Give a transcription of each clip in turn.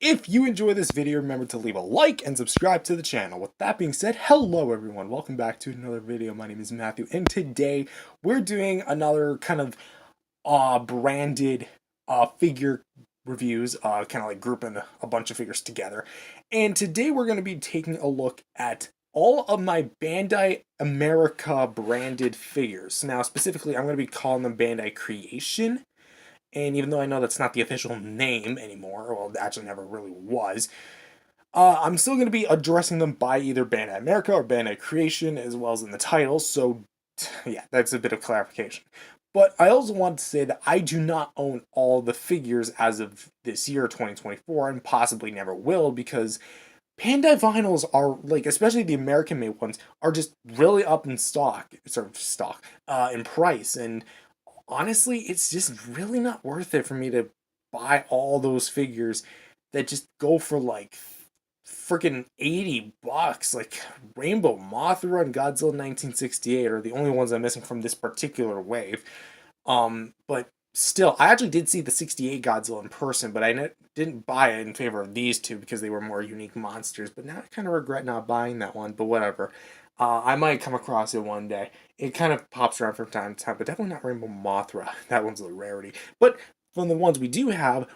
If you enjoy this video, remember to leave a like and subscribe to the channel. With that being said, hello everyone. Welcome back to another video. My name is Matthew, and today we're doing another kind of branded figure reviews, kind of like grouping a bunch of figures together. And today we're going to be taking a look at all of my Bandai America branded figures. Now, specifically, I'm going to be calling them Bandai Creation. And even though I know that's not the official name anymore, well, it actually never really was, I'm still going to be addressing them by either Bandai America or Bandai Creation, as well as in the title, so yeah, that's a bit of clarification. But I also want to say that I do not own all the figures as of this year, 2024, and possibly never will, because Bandai vinyls are, like, especially the American-made ones, are just really up in in price, and honestly, it's just really not worth it for me to buy all those figures that just go for like freaking $80. Like Rainbow Mothra and Godzilla 1968 are the only ones I'm missing from this particular wave. But still, I actually did see the 68 Godzilla in person, but I didn't buy it in favor of these two because they were more unique monsters. But now I kind of regret not buying that one, but whatever. I might come across it one day. It kind of pops around from time to time, but definitely not Rainbow Mothra. That one's a rarity. But from the ones we have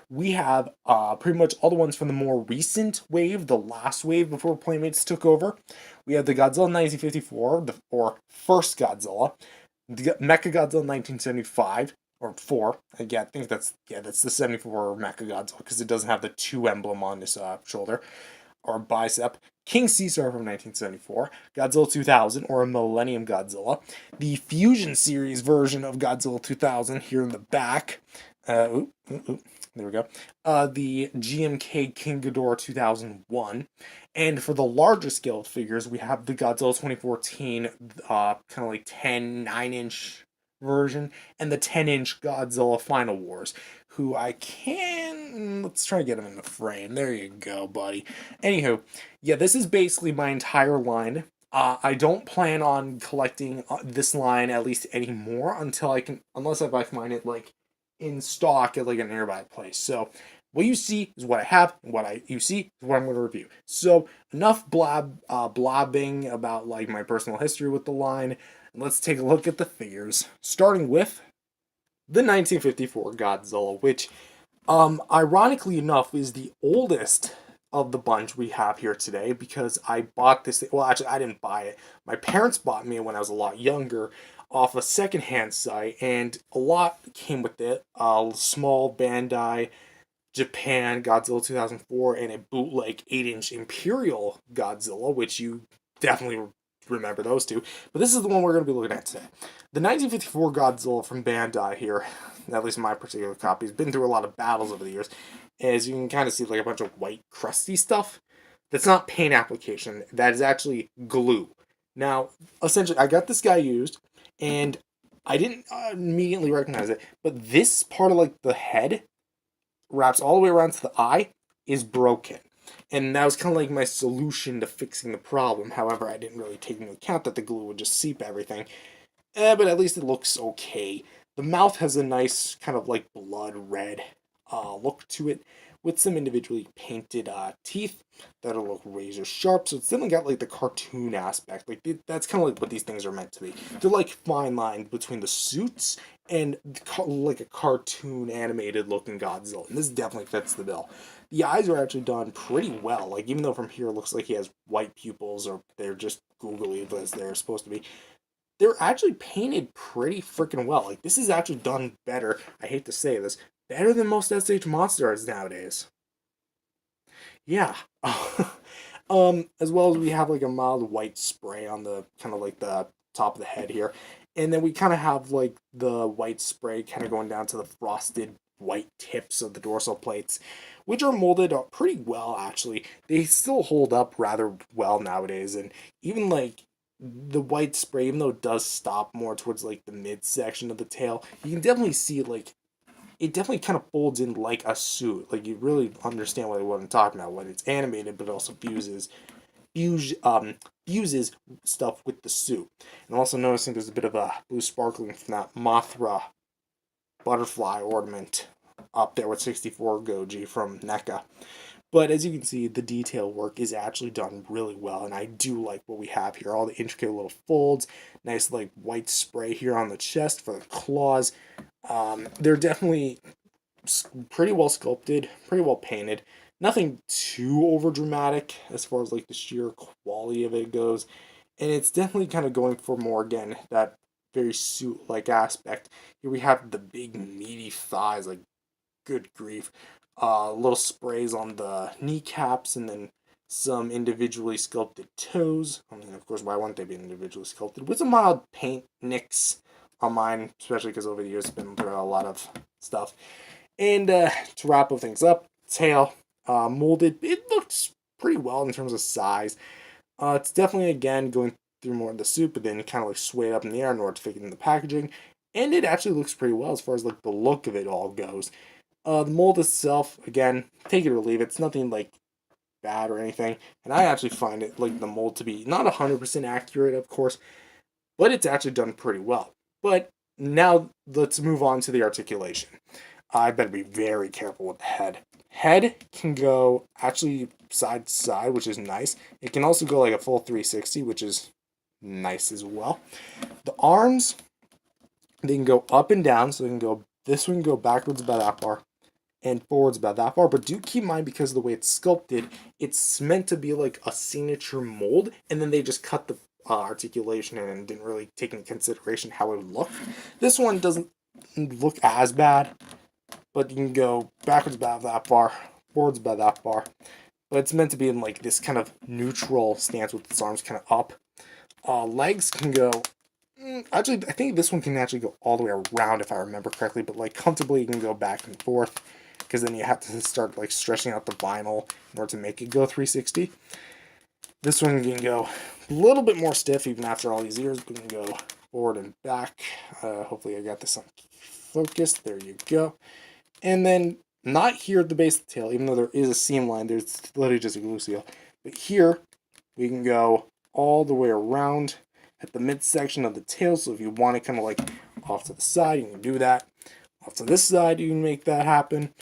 pretty much all the ones from the more recent wave, the last wave before Playmates took over. We have the Godzilla 1954, or first Godzilla, the MechaGodzilla 1975, or 4. Again, I think that's the 74 MechaGodzilla, because it doesn't have the 2 emblem on his shoulder or bicep. King Caesar from 1974, Godzilla 2000, or a Millenium Godzilla, the Fusion Series version of Godzilla 2000 here in the back, there we go, the GMK King Ghidorah 2001, and for the larger scale figures, we have the Godzilla 2014, kind of like 9-inch version, and the 10-inch Godzilla Final Wars, who let's try to get him in the frame. There you go, buddy. Anywho, yeah, this is basically my entire line. I don't plan on collecting this line at least anymore unless I find it like in stock at like a nearby place. So what you see is what I have, and you see is what I'm going to review. So enough blobbing about like my personal history with the line. Let's take a look at the figures, starting with the 1954 Godzilla, which, ironically enough, is the oldest of the bunch we have here today, because I bought this. Well, actually, I didn't buy it. My parents bought me when I was a lot younger off a secondhand site, and a lot came with it. A small Bandai Japan Godzilla 2004 and a bootleg 8-inch Imperial Godzilla, which you definitely remember those two. But this is the one we're going to be looking at today. The 1954 Godzilla from Bandai here, at least my particular copy, has been through a lot of battles over the years. As you can kind of see, like a bunch of white crusty stuff. That's not paint application. That is actually glue. Now, essentially, I got this guy used, and I didn't immediately recognize it, but this part of like the head wraps all the way around to the eye is broken. And that was kind of like my solution to fixing the problem. However, I didn't really take into account that the glue would just seep everything. But at least it looks okay. The mouth has a nice kind of like blood red look to it, with some individually painted teeth that'll look razor sharp. So it's definitely got like the cartoon aspect. Like that's kind of like what these things are meant to be. They're like fine lines between the suits and like a cartoon animated looking Godzilla. And this definitely fits the bill. The eyes are actually done pretty well. Like, even though from here it looks like he has white pupils, or they're just googly as they're supposed to be, they're actually painted pretty freaking well. Like, this is actually done better. I hate to say this, better than most SH Monster Arts nowadays. Yeah. As well as we have like a mild white spray on the kind of like the top of the head here. And then we kind of have like the white spray kind of going down to the frosted white tips of the dorsal plates, which are molded up pretty well, actually. They still hold up rather well nowadays, and even like the white spray, even though it does stop more towards like the midsection of the tail, you can definitely see like it definitely kind of folds in like a suit. Like, you really understand what I'm talking about when it's animated, but it also fuses stuff with the suit. And I'm also noticing there's a bit of a blue sparkling from that Mothra butterfly ornament up there with 64 Goji from NECA. But as you can see, the detail work is actually done really well, and I do like what we have here. All the intricate little folds, nice like white spray here on the chest for the claws. They're definitely pretty well sculpted, pretty well painted. Nothing too over dramatic as far as like the sheer quality of it goes. And it's definitely kind of going for more, again, that very suit like aspect. Here we have the big meaty thighs, like good grief. Little sprays on the kneecaps, and then some individually sculpted toes. I mean, of course, why wouldn't they be individually sculpted? With some mild paint nicks on mine, especially because over the years it's been through a lot of stuff. And to wrap up things up, tail molded. It looks pretty well in terms of size. It's definitely, again, going through more of the suit, but then kind of like swayed up in the air in order to fit in the packaging. And it actually looks pretty well as far as like the look of it all goes. The mold itself, again, take it or leave it. It's nothing like bad or anything. And I actually find it like the mold to be not 100% accurate, of course, but it's actually done pretty well. But now let's move on to the articulation. I better be very careful with the head. Head can go actually side to side, which is nice. It can also go like a full 360, which is nice as well. The arms, they can go up and down, so they can go, this one can go backwards about that far and forwards about that far. But do keep in mind, because of the way it's sculpted, it's meant to be like a signature mold, and then they just cut the articulation in and didn't really take into consideration how it would look. This one doesn't look as bad, but you can go backwards about that far, forwards about that far. But it's meant to be in like this kind of neutral stance with its arms kind of up. Legs can go. Actually, I think this one can actually go all the way around if I remember correctly, but like comfortably you can go back and forth, because then you have to start like stretching out the vinyl in order to make it go 360. This one can go a little bit more stiff even after all these years. We can go forward and back. Hopefully I got this on focus. There you go. And then not here at the base of the tail, even though there is a seam line, there's literally just a glue seal. But here we can go all the way around at the midsection of the tail. So if you want it kind of like off to the side, you can do that. Off to this side, you can make that happen.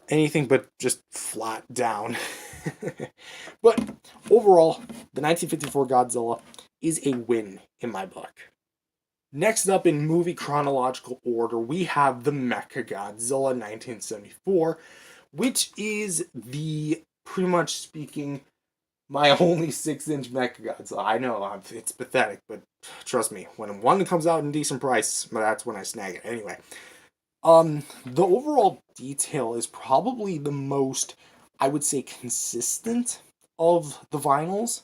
Anything but just flat down. But overall, the 1954 Godzilla is a win in my book. Next up in movie chronological order, we have the MechaGodzilla 1974, which is the, pretty much speaking, my only 6-inch MechaGodzilla. I know, it's pathetic, but trust me, when one comes out in decent price, that's when I snag it. Anyway, the overall detail is probably the most, I would say, consistent of the vinyls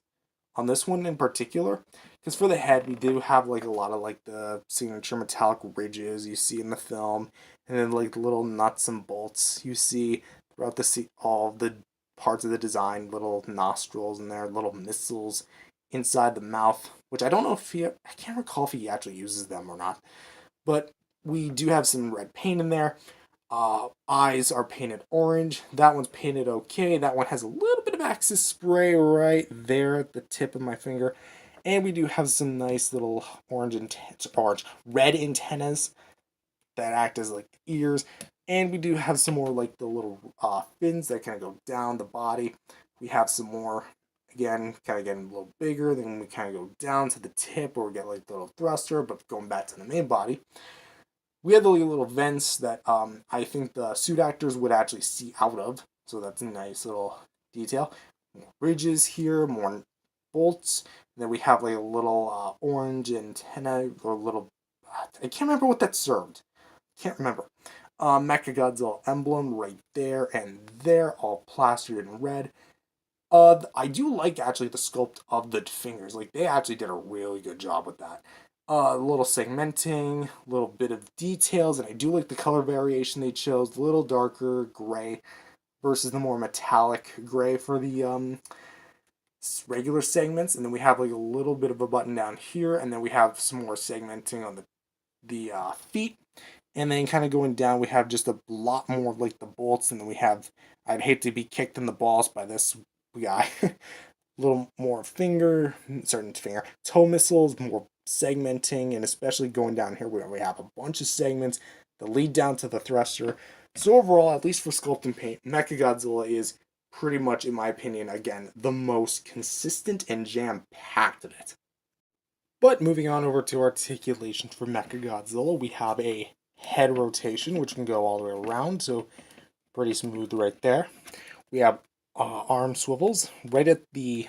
on this one in particular. Because for the head, we do have like a lot of like the signature metallic ridges you see in the film, and then like little nuts and bolts you see throughout all the parts of the design, little nostrils in there, little missiles inside the mouth, which I don't know if I can't recall if he actually uses them or not. But we do have some red paint in there. Eyes are painted orange. That one's painted okay. That one has a little bit of Axis spray right there at the tip of my finger. And we do have some nice little red antennas that act as like ears. And we do have some more like the little fins that kind of go down the body. We have some more, again, kind of getting a little bigger. Then we kind of go down to the tip where we get like the little thruster, but going back to the main body. We have the little vents that I think the suit actors would actually see out of. So that's a nice little detail. More ridges here, more bolts. And then we have like a little orange antenna or little. I can't remember what that served. Can't remember. MechaGodzilla emblem right there and there, all plastered in red. I do like actually the sculpt of the fingers. Like they actually did a really good job with that. A little segmenting, a little bit of details, and I do like the color variation they chose. A little darker gray versus the more metallic gray for the regular segments. And then we have like a little bit of a button down here, and then we have some more segmenting on the feet. And then kind of going down, we have just a lot more of like the bolts, and then we have, I'd hate to be kicked in the balls by this guy. A little more toe missiles, more segmenting, and especially going down here where we have a bunch of segments that lead down to the thruster. So overall, at least for sculpt and paint, MechaGodzilla is pretty much, in my opinion, again, the most consistent and jam-packed of it. But moving on over to articulation for MechaGodzilla, we have a head rotation, which can go all the way around, so pretty smooth right there. We have arm swivels right at the,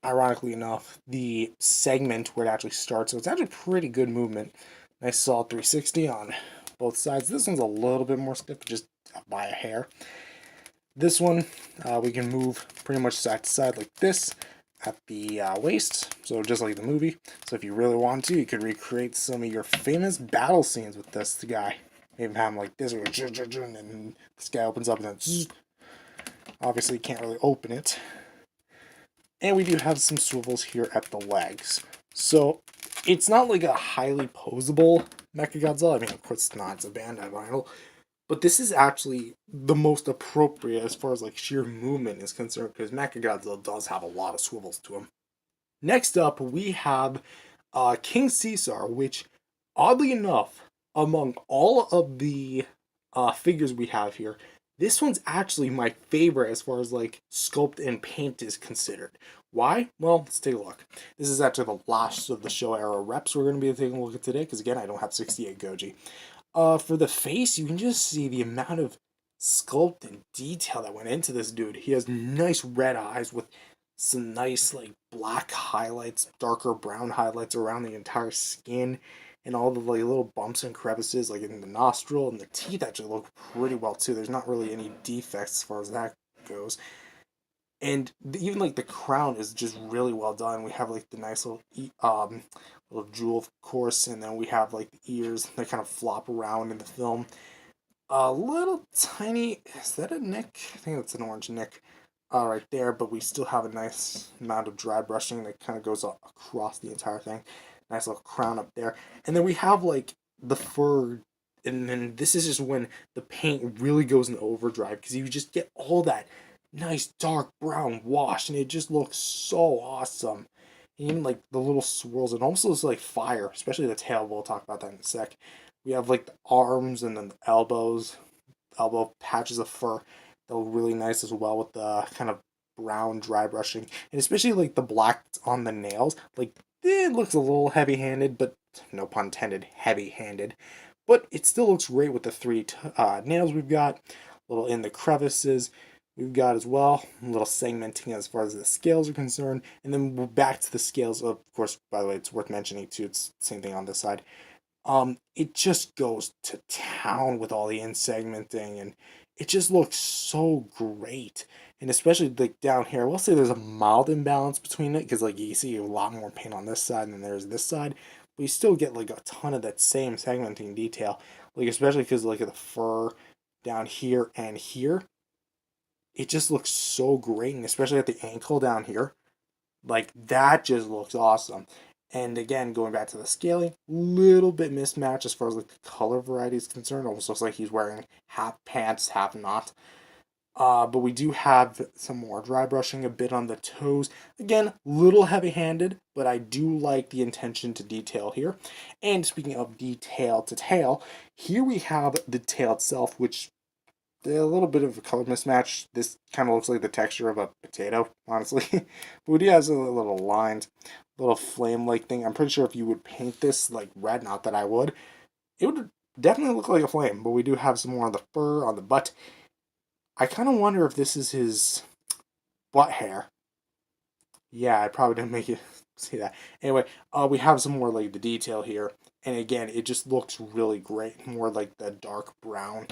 ironically enough, the segment where it actually starts, so it's actually pretty good movement. Nice solid 360 on both sides. This one's a little bit more stiff, just by a hair. This one, we can move pretty much side to side like this at the waist, so just like the movie. So if you really want to, you could recreate some of your famous battle scenes with this guy. Maybe have him like this, and then this guy opens up and then obviously you can't really open it. And we do have some swivels here at the legs. So it's not like a highly posable MechaGodzilla. I mean, of course it's not, it's a Bandai vinyl. But this is actually the most appropriate as far as like sheer movement is concerned, because MechaGodzilla does have a lot of swivels to him. Next up, we have King Caesar, which, oddly enough, among all of the figures we have here, this one's actually my favorite as far as like sculpt and paint is considered. Why? Well, let's take a look. This is actually the last of the Showa era reps we're going to be taking a look at today, because again, I don't have 68 Goji. For the face, you can just see the amount of sculpt and detail that went into this dude. He has nice red eyes with some nice like black highlights, darker brown highlights around the entire skin, and all the like little bumps and crevices like in the nostril, and the teeth actually look pretty well too. There's not really any defects as far as that goes. And even like the crown is just really well done. We have like the nice little jewel, of course, and then we have like the ears that kind of flop around in the film. A little tiny, is that a neck? I think that's an orange neck right there, but we still have a nice amount of dry brushing that kind of goes across the entire thing. Nice little crown up there. And then we have like the fur, and then this is just when the paint really goes into overdrive, because you just get all that nice dark brown wash, and it just looks so awesome. And even like the little swirls, it almost looks like fire, especially the tail. We'll talk about that in a sec. We have like the arms and then the elbows, elbow patches of fur. They look really nice as well with the kind of brown dry brushing, and especially like the black on the nails. Like it looks a little heavy-handed, but no pun intended, heavy-handed. But it still looks great with the three nails we've got, a little in the crevices. We've got as well a little segmenting as far as the scales are concerned, and then we're back to the scales. Of course, by the way, it's worth mentioning too. It's the same thing on this side. It just goes to town with all the in segmenting, and it just looks so great. And especially like down here, we'll say there's a mild imbalance between it, because like you see a lot more paint on this side than there's this side, but you still get like a ton of that same segmenting detail. Like especially because like the fur down here and here, it just looks so great, and especially at the ankle down here, like that just looks awesome. And again, going back to the scaling, little bit mismatched as far as like the color variety is concerned. Almost looks like he's wearing half pants, half not. But we do have some more dry brushing a bit on the toes. Again, little heavy-handed, but I do like the intention to detail here. And speaking of detail to tail, here we have the tail itself, which a little bit of a color mismatch. This kind of looks like the texture of a potato, honestly. But it has a little lines, little flame-like thing. I'm pretty sure if you would paint this like red, not that I would, it would definitely look like a flame. But we do have some more on the fur, on the butt. I kind of wonder if this is his butt hair. Yeah, I probably didn't make you see that. Anyway, we have some more like the detail here. And again, it just looks really great. More like the dark brown.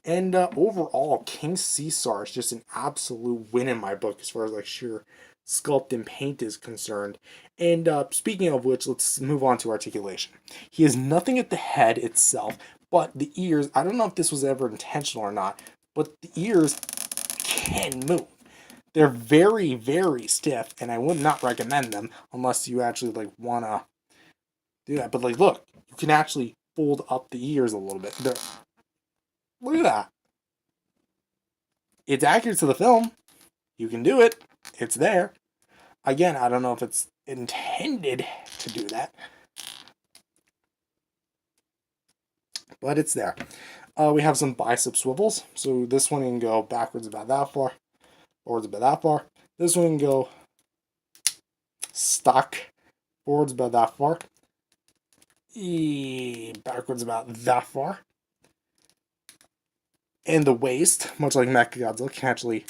And overall, King Caesar is just an absolute win in my book as far as like sheer sculpt and paint is concerned. And speaking of which, let's move on to articulation. He has nothing at the head itself, but the ears, I don't know if this was ever intentional or not, but the ears can move. They're very, very stiff, and I would not recommend them unless you actually like wanna do that. But like, look, you can actually fold up the ears a little bit. Look at that. It's accurate to the film. You can do it. It's there. Again, I don't know if it's intended to do that, but it's there. We have some bicep swivels. So this one can go backwards about that far. forwards about that far. This one can go stock forwards about that far. Backwards about that far. And the waist, much like MechaGodzilla, can actually,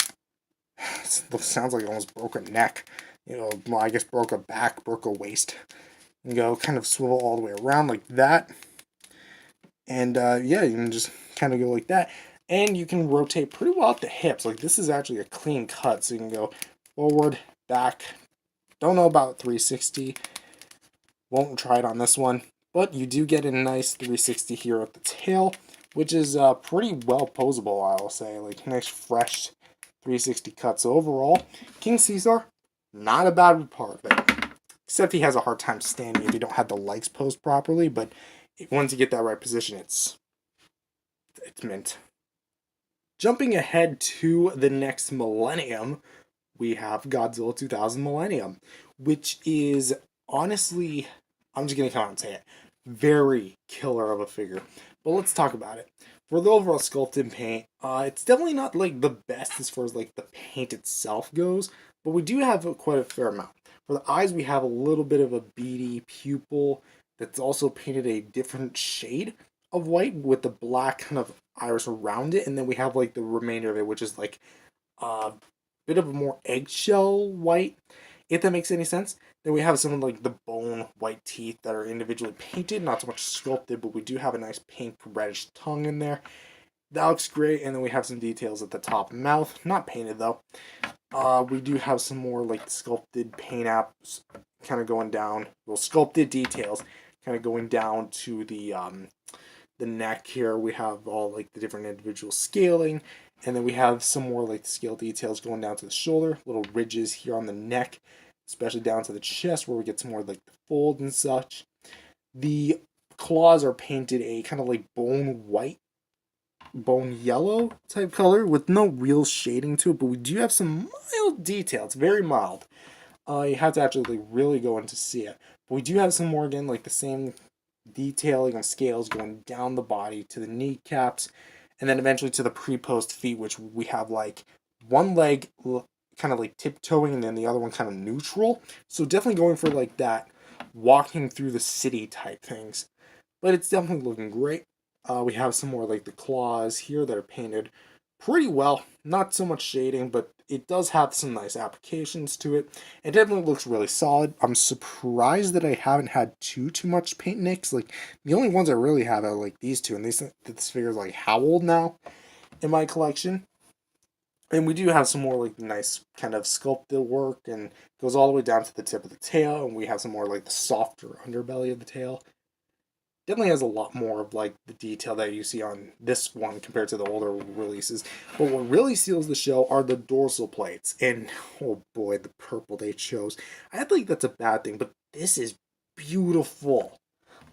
sounds like it almost broke a neck. You know, well, I guess broke a back, broke a waist. And go kind of swivel all the way around like that. And yeah, you can just kind of go like that. And you can rotate pretty well at the hips. Like this is actually a clean cut. So you can go forward, back. Don't know about 360. Won't try it on this one. But you do get a nice 360 here at the tail, which is pretty well posable, I'll say. Like nice fresh 360 cut. So overall, King Caesar, not a bad part of it. Except he has a hard time standing if you don't have the legs posed properly. But once you get that right position, it's mint. Jumping ahead to the next Millennium, we have Godzilla 2000 Millennium, which is honestly, I'm just gonna come out and say it, very killer of a figure. But let's talk about it. For the overall sculpt and paint, it's definitely not like the best as far as like the paint itself goes, but we do have quite a fair amount. For the eyes, we have a little bit of a beady pupil that's also painted a different shade of white with the black kind of iris around it, and then we have like the remainder of it, which is like a bit of a more eggshell white, if that makes any sense. Then we have some of like the bone white teeth that are individually painted, not so much sculpted, but we do have a nice pink reddish tongue in there. That looks great, and then we have some details at the top mouth, not painted though. We do have some more like sculpted paint apps kind of going down, well, sculpted details kind of going down to the neck here. We have all like the different individual scaling, and then we have some more like scale details going down to the shoulder, little ridges here on the neck, especially down to the chest where we get some more like the fold and such. The claws are painted a kind of like bone white, bone yellow type color with no real shading to it, but we do have some mild detail. It's very mild. You have to actually like, really go in to see it. But we do have some more, again, like the same detailing on scales going down the body to the kneecaps, and then eventually to the pre-post feet, which we have like one leg kind of like tiptoeing and then the other one kind of neutral. So definitely going for like that walking through the city type things. But it's definitely looking great. We have some more like the claws here that are painted pretty well. Not so much shading, but it does have some nice applications to it. It definitely looks really solid. I'm surprised that I haven't had too much paint nicks. Like the only ones I really have are like these two, and this figure is like how old now in my collection. And we do have some more like nice kind of sculpted work, and goes all the way down to the tip of the tail, and we have some more like the softer underbelly of the tail. Definitely has a lot more of like the detail that you see on this one compared to the older releases. But what really seals the show are the dorsal plates, and oh boy, the purple they chose. I think that's a bad thing, but this is beautiful.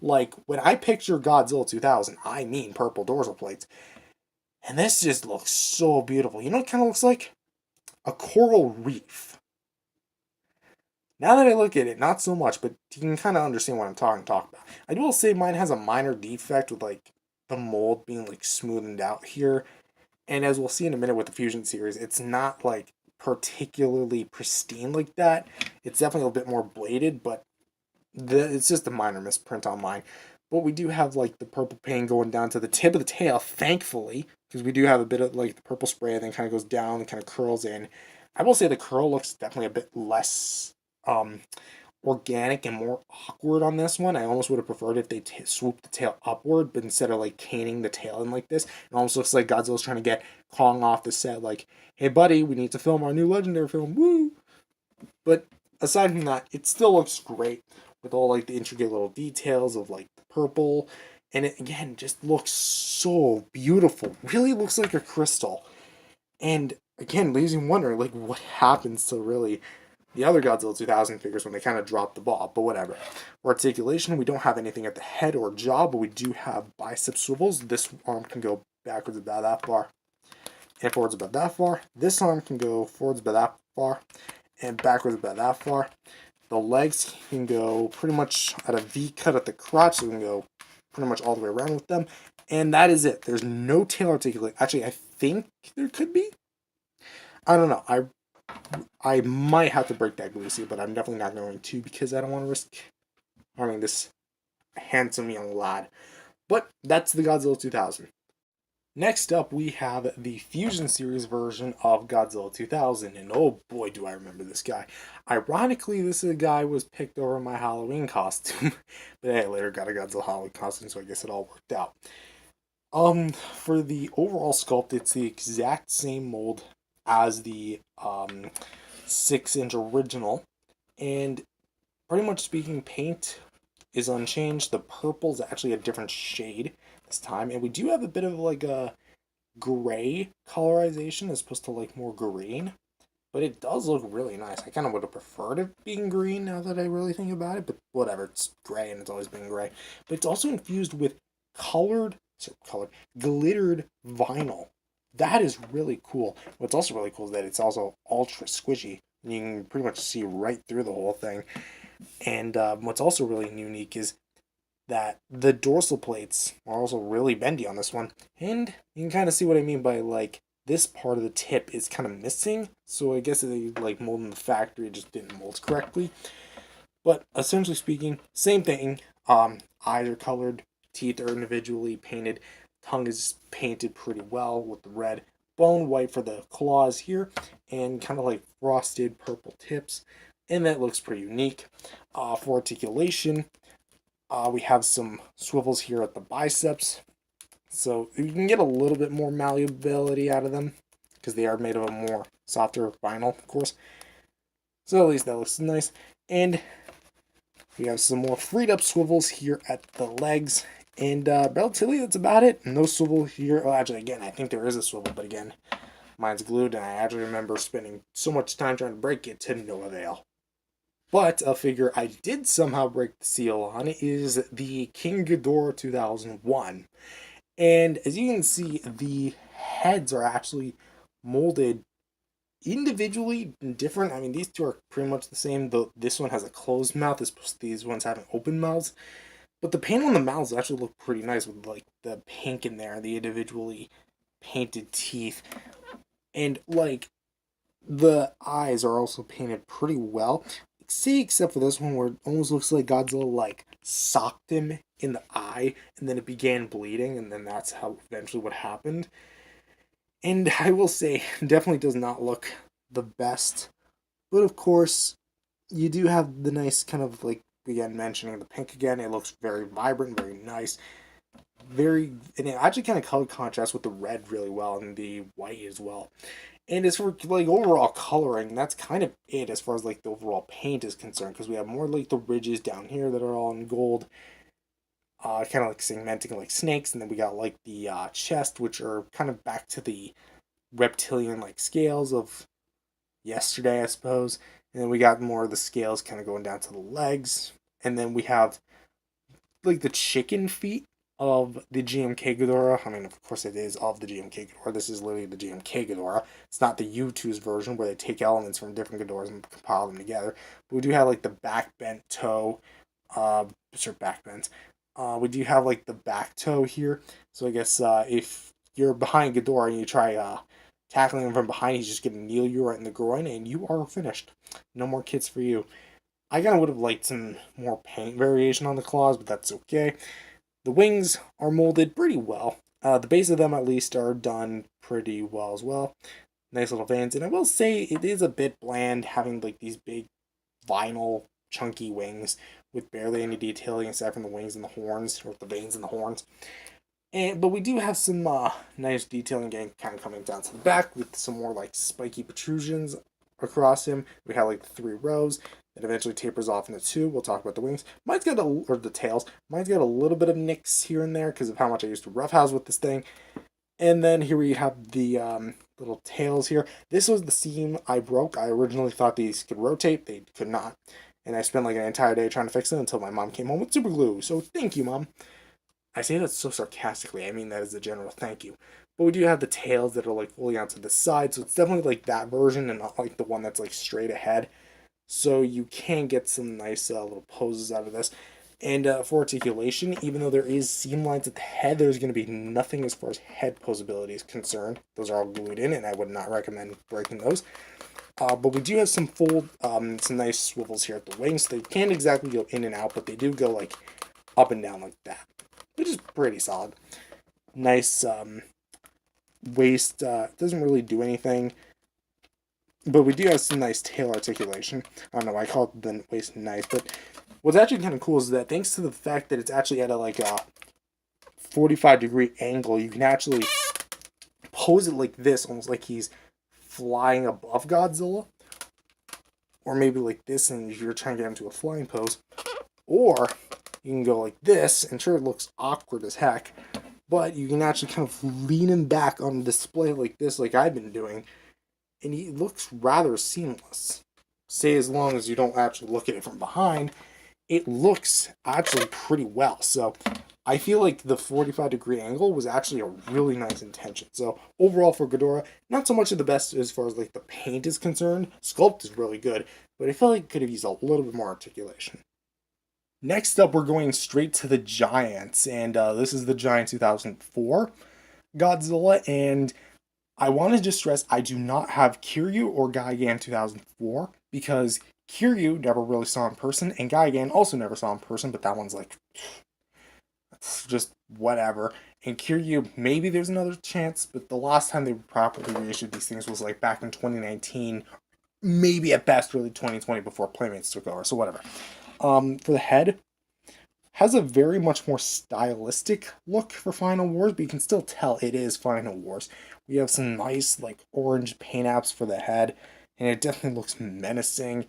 Like when I picture Godzilla 2000, I mean purple dorsal plates, and this just looks so beautiful. You know what it kind of looks like? A coral reef. Now that I look at it, not so much, but you can kind of understand what I'm talking about. I will say mine has a minor defect with like the mold being like smoothened out here. And as we'll see in a minute with the Fusion series, it's not like particularly pristine like that. It's definitely a bit more bladed, but it's just a minor misprint on mine. But we do have like the purple paint going down to the tip of the tail, thankfully, because we do have a bit of like the purple spray and then kind of goes down and kind of curls in. I will say the curl looks definitely a bit less um, organic and more awkward on this one. I almost would have preferred if they swooped the tail upward, but instead of like caning the tail in like this, it almost looks like Godzilla's trying to get Kong off the set, like, hey buddy, we need to film our new Legendary film, woo! But aside from that, it still looks great with all like the intricate little details of like the purple, and it again just looks so beautiful. Really looks like a crystal. And again, leaves you wondering like what happens to really the other Godzilla 2000 figures when they kind of drop the ball, but whatever. For articulation, we don't have anything at the head or jaw, but we do have bicep swivels. This arm can go backwards about that far and forwards about that far. This arm can go forwards about that far and backwards about that far. The legs can go pretty much at a V cut at the crotch, so we can go pretty much all the way around with them. And that is it. There's no tail articulate. Actually, I think there could be. I don't know. I I might have to break that glue seal, but I'm definitely not going to because I don't want to risk harming this handsome young lad. But that's the Godzilla 2000. Next up, we have the Fusion Series version of Godzilla 2000, and oh boy, do I remember this guy. Ironically, this guy was picked over my Halloween costume, but hey, I later got a Godzilla Halloween costume, so I guess it all worked out. For the overall sculpt, it's the exact same mold as the 6-inch original, and pretty much speaking, paint is unchanged. The purple is actually a different shade this time, and we do have a bit of like a gray colorization as opposed to like more green. But it does look really nice. I kind of would have preferred it being green now that I really think about it, but whatever. It's gray and it's always been gray. But it's also infused with glittered vinyl. That is really cool. What's also really cool is that it's also ultra squishy. You can pretty much see right through the whole thing. And what's also really unique is that the dorsal plates are also really bendy on this one. And you can kind of see what I mean by like this part of the tip is kind of missing. So I guess they like mold in the factory, it just didn't mold correctly. But essentially speaking, same thing. Eyes are colored, teeth are individually painted, tongue is painted pretty well with the red, bone white for the claws here, and kind of like frosted purple tips. And that looks pretty unique. For articulation, we have some swivels here at the biceps, so you can get a little bit more malleability out of them because they are made of a more softer vinyl, of course. So at least that looks nice. And we have some more freed up swivels here at the legs. And relatively, that's about it. No swivel here. Oh, actually, again, I think there is a swivel, but again, mine's glued, and I actually remember spending so much time trying to break it to no avail. But a figure I did somehow break the seal on is the King Ghidorah 2001. And as you can see, the heads are actually molded individually different. I mean, these two are pretty much the same, though this one has a closed mouth, these ones have an open mouths. But the paint on the mouths actually look pretty nice with like the pink in there, the individually painted teeth. And like the eyes are also painted pretty well. See, except for this one where it almost looks like Godzilla like socked him in the eye and then it began bleeding, and then that's how eventually what happened. And I will say, definitely does not look the best. But of course, you do have the nice kind of like, again, mentioning the pink again, it looks very vibrant, very nice. And it actually kind of color contrasts with the red really well and the white as well. And as for like overall coloring, that's kind of it as far as like the overall paint is concerned, because we have more like the ridges down here that are all in gold, kind of like segmenting like snakes, and then we got like the chest, which are kind of back to the reptilian like scales of yesterday, I suppose. And then we got more of the scales kind of going down to the legs, and then we have like the chicken feet of the GMK Ghidorah. I mean, of course, it is of the GMK Ghidorah. This is literally the GMK Ghidorah. It's not the U2's version where they take elements from different Ghidorahs and compile them together. But we do have like the back bent toe, back bent. We do have like the back toe here. So I guess if you're behind Ghidorah and you try tackling him from behind, he's just gonna kneel you right in the groin, and you are finished. No more kits for you. I kind of would have liked some more paint variation on the claws, but that's okay. The wings are molded pretty well. The base of them, at least, are done pretty well as well. Nice little veins. And I will say it is a bit bland having like these big vinyl chunky wings with barely any detailing aside from the wings and the horns, or the veins and the horns. But we do have some nice detailing again, kind of coming down to the back with some more like spiky protrusions across him. We have like the 3 rows. It eventually tapers off into 2. We'll talk about the wings. Or the tails. Mine's got a little bit of nicks here and there because of how much I used to roughhouse with this thing. And then here we have the little tails here. This was the seam I broke. I originally thought these could rotate. They could not. And I spent like an entire day trying to fix it until my mom came home with super glue. So thank you, Mom. I say that so sarcastically. I mean that as a general thank you. But we do have the tails that are like fully onto the side. So it's definitely like that version and not like the one that's like straight ahead. So you can get some nice little poses out of this. And for articulation, even though there is seam lines at the head, there's going to be nothing as far as head posability is concerned. Those are all glued in, and I would not recommend breaking those. But we do have some some nice swivels here at the wings. They can't exactly go in and out, but they do go like up and down like that, which is pretty solid. Nice waist. Doesn't really do anything, but we do have some nice tail articulation. I don't know why I call it the waist nice, but what's actually kind of cool is that thanks to the fact that it's actually at a like a 45-degree angle, you can actually pose it like this, almost like he's flying above Godzilla, or maybe like this, and you're trying to get him to a flying pose, or you can go like this, and sure, it looks awkward as heck, but you can actually kind of lean him back on display like this, like I've been doing, and he looks rather seamless. Say as long as you don't actually look at it from behind, it looks actually pretty well. So I feel like the 45-degree angle was actually a really nice intention. So overall for Ghidorah, not so much of the best as far as like the paint is concerned. Sculpt is really good, but I feel like it could have used a little bit more articulation. Next up, we're going straight to the Giants, and this is the Giant 2004 Godzilla, and I want to just stress I do not have Kiryu or Gigan 2004 because Kiryu never really saw in person, and Gigan also never saw in person, but that one's like, it's just whatever. And Kiryu, maybe there's another chance, but the last time they properly reissued these things was like back in 2019, maybe at best early 2020 before Playmates took over, so whatever. For the head, has a very much more stylistic look for Final Wars, but you can still tell it is Final Wars. We have some nice like orange paint apps for the head, and it definitely looks menacing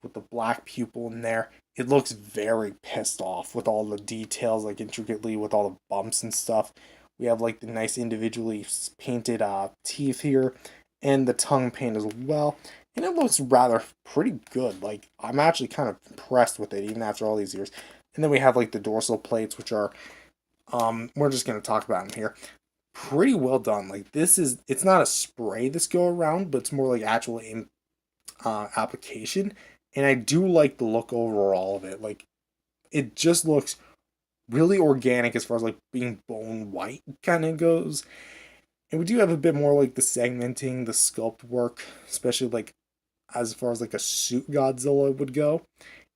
with the black pupil in there. It looks very pissed off with all the details, like intricately with all the bumps and stuff. We have like the nice individually painted teeth here, and the tongue paint as well. And it looks rather pretty good. Like I'm actually kind of impressed with it, even after all these years. And then we have like the dorsal plates, which are we're just gonna talk about them here. Pretty well done. Like this is it's not a spray this go around, but it's more like actual application. And I do like the look overall of it. Like it just looks really organic as far as like being bone white kind of goes. And we do have a bit more like the segmenting, the sculpt work, especially like as far as like a suit Godzilla would go.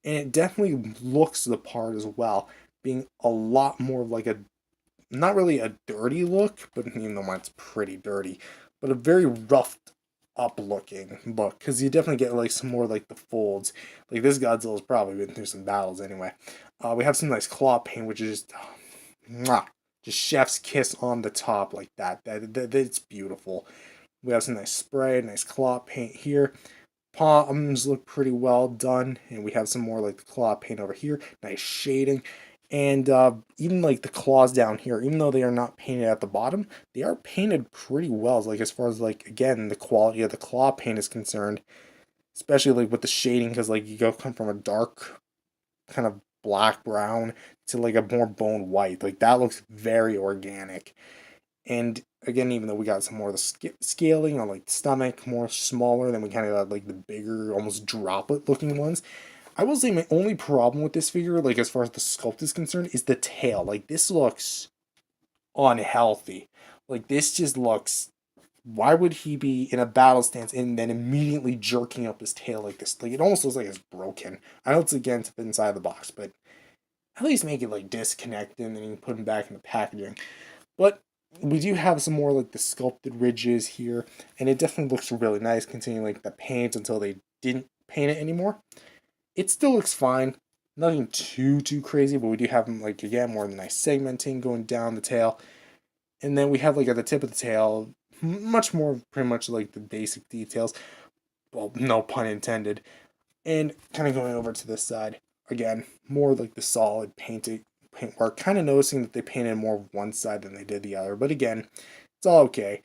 And it definitely looks the part as well, being a lot more of like a not really a dirty look, but even though mine's pretty dirty, but a very roughed up looking look, because you definitely get like some more like the folds. Like this Godzilla's probably been through some battles anyway. We have some nice claw paint, which is just mwah, just chef's kiss on the top like that. That's beautiful. We have some nice spray, nice claw paint here. Palms look pretty well done, and we have some more like the claw paint over here. Nice shading. And even like the claws down here, even though they are not painted at the bottom, they are painted pretty well. Like as far as like again the quality of the claw paint is concerned, especially like with the shading, because like you go come from a dark kind of black brown to like a more bone white. Like that looks very organic. And again, even though we got some more of the scaling on like the stomach, more smaller, than we kind of got like the bigger, almost droplet looking ones. I will say my only problem with this figure, like as far as the sculpt is concerned, is the tail. Like this looks unhealthy. Like this just looks. Why would he be in a battle stance and then immediately jerking up his tail like this? Like it almost looks like it's broken. I know it's again to the inside of the box, but at least make it like disconnected and then you can put him back in the packaging. But we do have some more like the sculpted ridges here, and it definitely looks really nice continuing like the paint until they didn't paint it anymore. It still looks fine. Nothing too crazy, but we do have them like again more than nice segmenting going down the tail. And then we have like at the tip of the tail, much more pretty much like the basic details. Well, no pun intended. And kind of going over to this side, again, more like the solid paint work. Kind of noticing that they painted more of one side than they did the other. But again, it's all okay.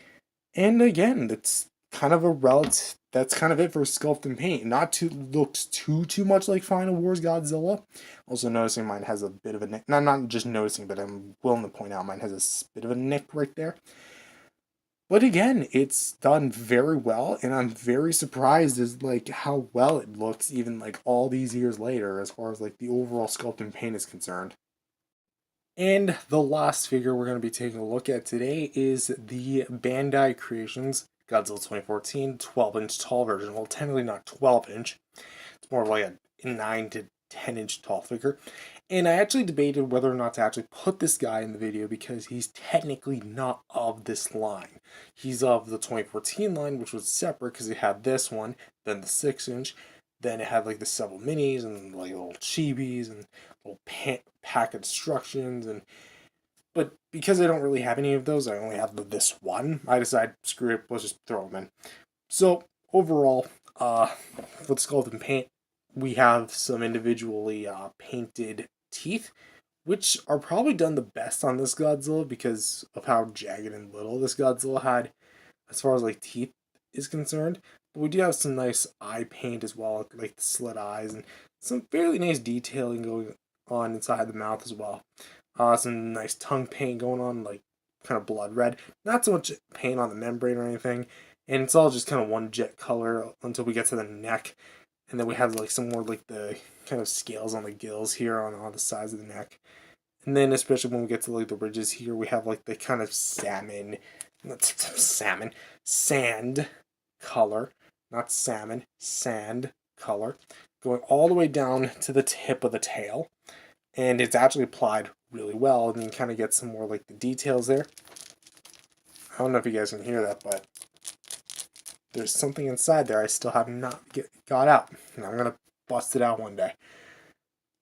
And again, that's kind of a relative. That's kind of it for sculpt and paint. Not too looks too much like Final Wars Godzilla. Also noticing mine has a bit of a nick. Not just noticing, but I'm willing to point out mine has a bit of a nick right there. But again, it's done very well, and I'm very surprised as like how well it looks even like all these years later as far as like the overall sculpt and paint is concerned. And the last figure we're going to be taking a look at today is the Bandai Creations Godzilla 2014 12-inch tall version. Well, technically not 12-inch. It's more like a 9 to 10-inch tall figure. And I actually debated whether or not to actually put this guy in the video because he's technically not of this line. He's of the 2014 line, which was separate because it had this one, then the 6-inch, then it had like the several minis and like little chibis and little pack instructions. And but because I don't really have any of those, I only have this one. I decided, screw it, let's just throw them in. So overall, for the sculpt and paint, we have some individually painted teeth, which are probably done the best on this Godzilla because of how jagged and little this Godzilla had as far as like teeth is concerned. But we do have some nice eye paint as well, like the slit eyes and some fairly nice detailing going on inside the mouth as well. Some nice tongue paint going on, like kind of blood red. Not so much paint on the membrane or anything. And it's all just kind of one jet color until we get to the neck. And then we have like some more like the kind of scales on the gills here on the sides of the neck. And then especially when we get to like the ridges here, we have like the kind of sand color. Not salmon, sand color. Going all the way down to the tip of the tail. And it's actually applied really well. And you can kind of get some more like the details there. I don't know if you guys can hear that, but there's something inside there I still have not got out. And I'm going to bust it out one day.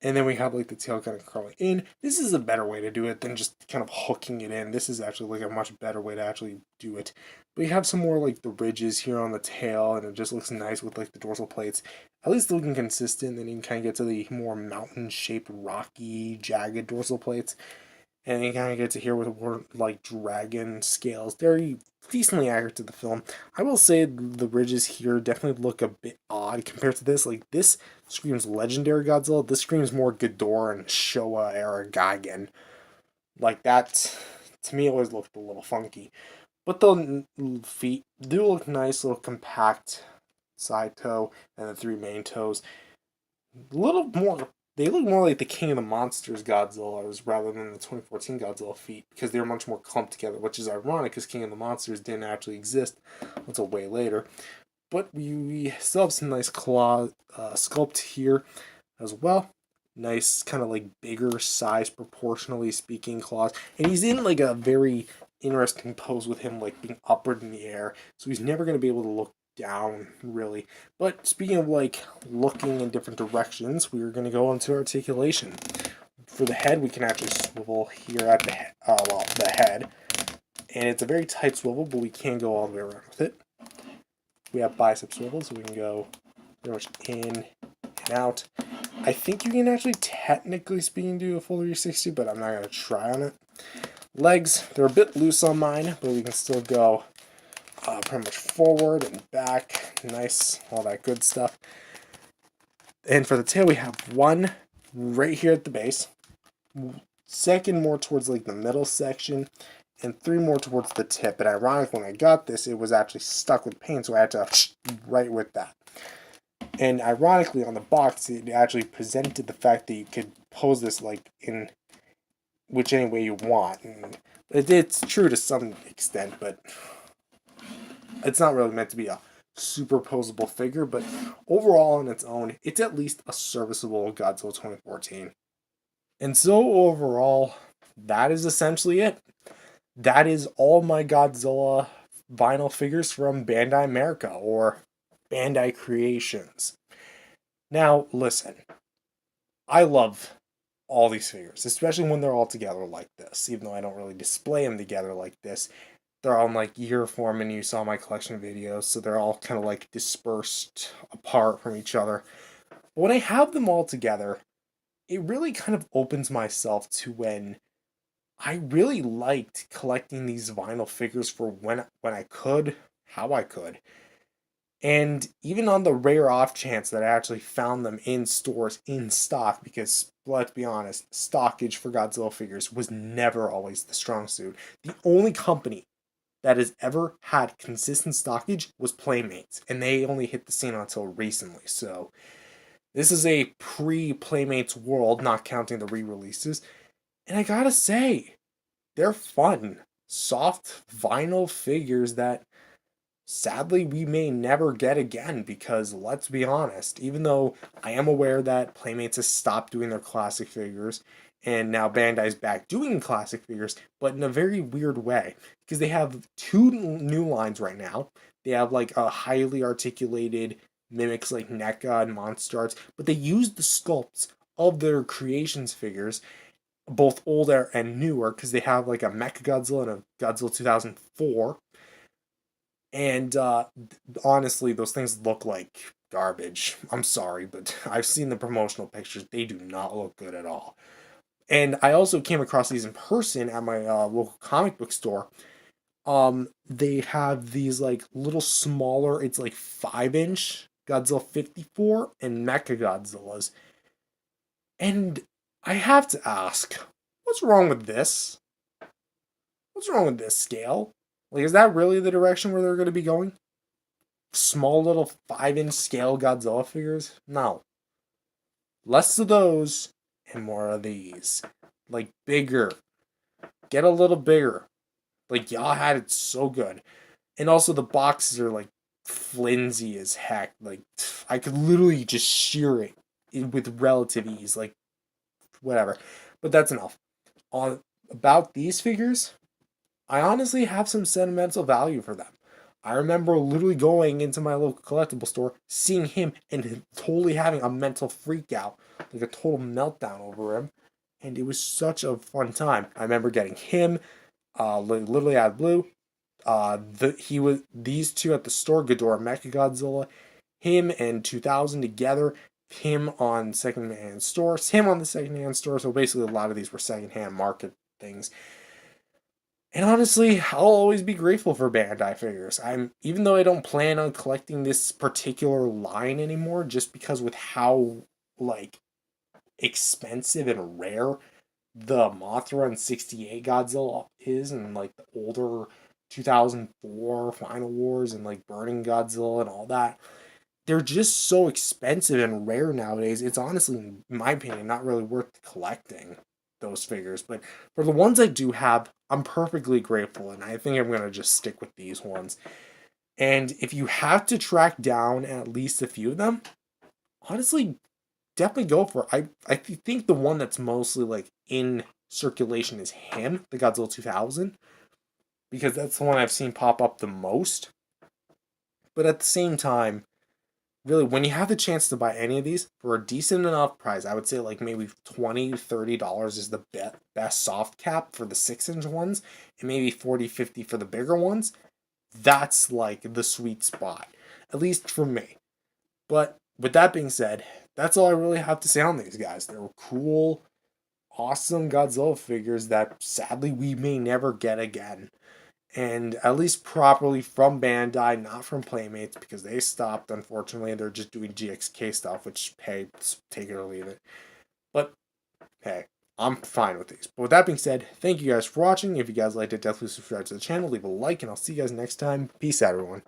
And then we have like the tail kind of curling in. This is a better way to do it than just kind of hooking it in. This is actually like a much better way to actually do it. But you have some more like the ridges here on the tail, and it just looks nice with like the dorsal plates. At least looking consistent. Then you can kind of get to the more mountain-shaped, rocky, jagged dorsal plates. And you kind of get to here with more like dragon scales. Very decently accurate to the film. I will say the ridges here definitely look a bit odd compared to this. Like this screams legendary Godzilla. This screams more Ghidorah and Showa era Gigan. Like that, to me, always looked a little funky. But the feet do look nice, little compact side toe and the 3 main toes. A little more, they look more like the King of the Monsters Godzillas rather than the 2014 Godzilla feet because they're much more clumped together, which is ironic because King of the Monsters didn't actually exist until way later. But we still have some nice claw sculpt here as well. Nice kind of like bigger size proportionally speaking claws. And he's in like a very interesting pose with him like being upward in the air. So he's never going to be able to look down really. But speaking of like looking in different directions, we're going to go into articulation. For the head, we can actually swivel here at the head. And it's a very tight swivel, but we can go all the way around with it. We have bicep swivel, so we can go pretty much in and out. I think you can actually technically speaking do a full 360, but I'm not going to try on it. Legs, they're a bit loose on mine, but we can still go pretty much forward and back. Nice, all that good stuff. And for the tail, we have one right here at the base, second more towards like the middle section, and 3 more towards the tip. And ironically, when I got this, it was actually stuck with paint, so I had to right with that. And ironically, on the box, it actually presented the fact that you could pose this like in which any way you want. And it's true to some extent, but it's not really meant to be a super posable figure. But overall, on its own, it's at least a serviceable Godzilla 2014. And so overall, that is essentially it. That is all my Godzilla vinyl figures from Bandai America, or Bandai Creations. Now, listen, I love all these figures, especially when they're all together like this, even though I don't really display them together like this. They're all in like year form, and you saw my collection videos, so they're all kind of like dispersed apart from each other. But when I have them all together, it really kind of opens myself to when I really liked collecting these vinyl figures for when I could, how I could. And even on the rare off chance that I actually found them in stores in stock, because let's be honest, stockage for Godzilla figures was never always the strong suit. The only company that has ever had consistent stockage was Playmates, and they only hit the scene until recently. So this is a pre-Playmates world, not counting the re-releases. And I gotta say, they're fun, soft vinyl figures that sadly we may never get again, because let's be honest, even though I am aware that Playmates has stopped doing their classic figures and now Bandai's back doing classic figures, but in a very weird way, because they have two new lines right now. They have like a highly articulated mimics like NECA and Monster Arts, but they use the sculpts of their Creations figures, both older and newer, because they have like a MechaGodzilla and a Godzilla 2004. And honestly, those things look like garbage. I'm sorry, but I've seen the promotional pictures. They do not look good at all. And I also came across these in person at my local comic book store. They have these like little smaller, it's like 5-inch Godzilla 54 and Mecha Godzillas. And I have to ask, what's wrong with this? What's wrong with this scale? Like, is that really the direction where they're going to be going? Small little 5-inch scale Godzilla figures? No. Less of those and more of these. Like, bigger. Get a little bigger. Like, y'all had it so good. And also, the boxes are like flimsy as heck. Like, I could literally just shear it with relative ease. Like, whatever. But that's enough. On about these figures, I honestly have some sentimental value for them. I remember literally going into my local collectible store, seeing him, and totally having a mental freak out, like a total meltdown over him. And it was such a fun time. I remember getting him, literally out of blue. He was these two at the store, Ghidorah, MechaGodzilla, him and 2000 together, him on secondhand stores, him on the secondhand store. So basically, a lot of these were secondhand market things. And honestly, I'll always be grateful for Bandai figures. Even though I don't plan on collecting this particular line anymore, just because with how like expensive and rare the Mothra and 68 Godzilla is, and like the older 2004 Final Wars and like Burning Godzilla and all that, they're just so expensive and rare nowadays. It's honestly, in my opinion, not really worth collecting those figures. But for the ones I do have, I'm perfectly grateful, and I think I'm gonna just stick with these ones. And if you have to track down at least a few of them, honestly, definitely go for it. I think the one that's mostly like in circulation is him, the Godzilla 2000, because that's the one I've seen pop up the most. But at the same time, really, when you have the chance to buy any of these for a decent enough price, I would say like maybe $20-$30 is the best soft cap for the 6-inch ones, and maybe 40-50 for the bigger ones. That's like the sweet spot, at least for me. But with that being said, that's all I really have to say on these guys. They're cool, awesome Godzilla figures that sadly we may never get again. And at least properly from Bandai, not from Playmates, because they stopped, unfortunately. They're just doing GXK stuff, which, hey, take it or leave it. But, hey, I'm fine with these. But with that being said, thank you guys for watching. If you guys liked it, definitely subscribe to the channel, leave a like, and I'll see you guys next time. Peace out, everyone.